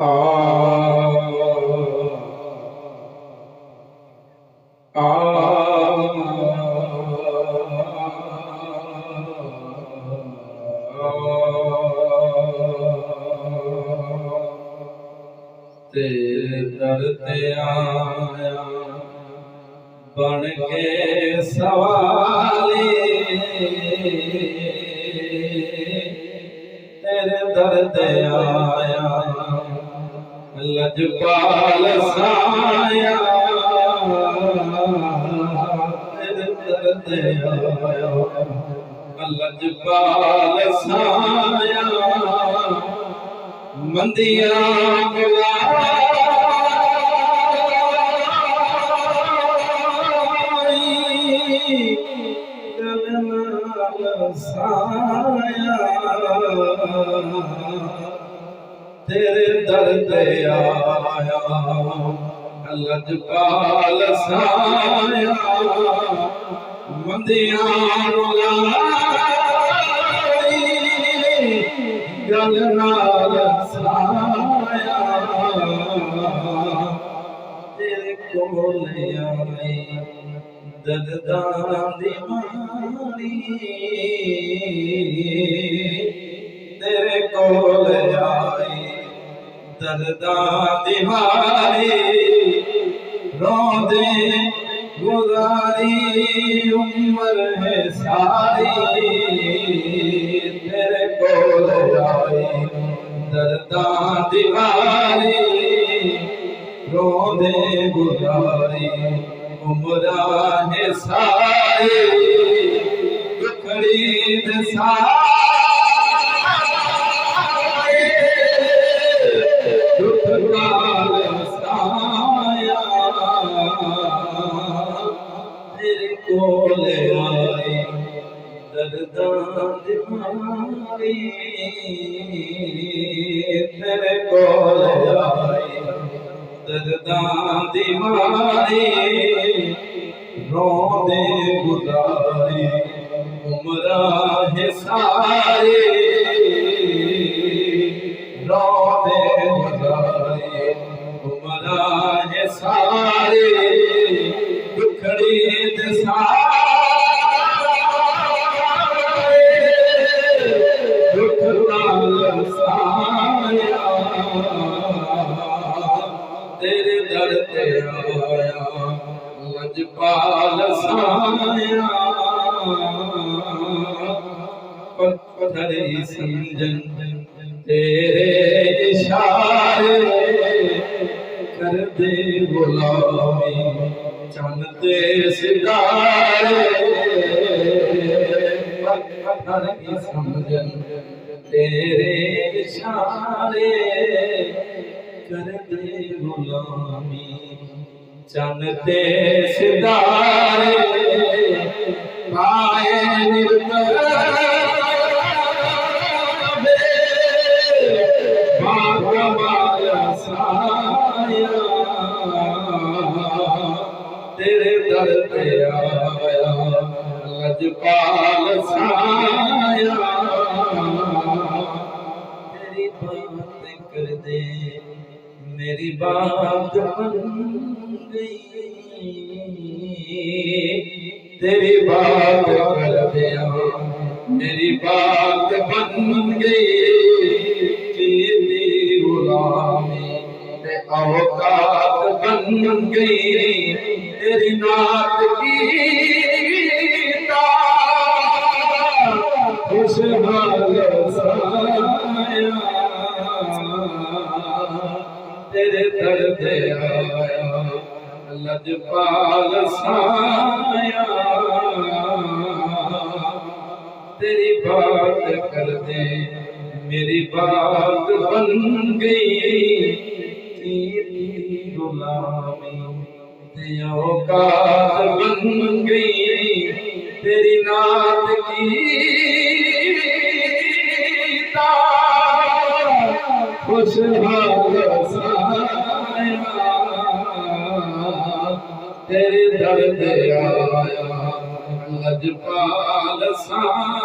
आ आ तेरे दर ते आया बन के सवाली, तेरे दर ते आया लजपाल साया, तेरे दर ते आया लजपाल साया, मंदिया साया, तेरे दर ते आया लजपाल साया, मंदिया गल नाल साया, तेरे कोल आई दर्दां दी मारी, तेरे कोल आई दर्दां दी मारी, रोंदे गुजारी उम्र है सारी, तेरे कोल आई दर्दां दी मारी, रोंदे गुजारी उम्र है सारी, दुखड़ी दे साए दुख काल साया, तेरे कोल आई दर्दां दी मारी, तेरे कोल आई दर्दां दी मारी, रोंदे गुजारी उम्र है सारी, रोंदे गुजारी उम्र है सारी, दुखड़ी दे साए दुख काल साया, तेरे दर ते आया लजपाल साया, पत्थर समझन तेरे इशारे, कर दे गुलामी चंद ते सितारे, पत्थर समझन तेरे इशारे, कर दे गुलामी चंद ते सितारे, पाए निर्भय बागवाल साया, तेरे दर ते आया लजपाल साया, तेरी बात कर दे मेरी बात बन गई, तेरी बात कर दिया मेरी बात बन गई, तेरी गुलामी ते औकात बन गई, तेरी नात की खुशहाल साया, तेरे दर ते आया लजपाल साया, तेरी बात कर दे मेरी बात बन गई, तेरी गुलामी ते औकात बन गई, तेरी नात की खुशहाल साया, तेरे दर ते आया लजपाल साया।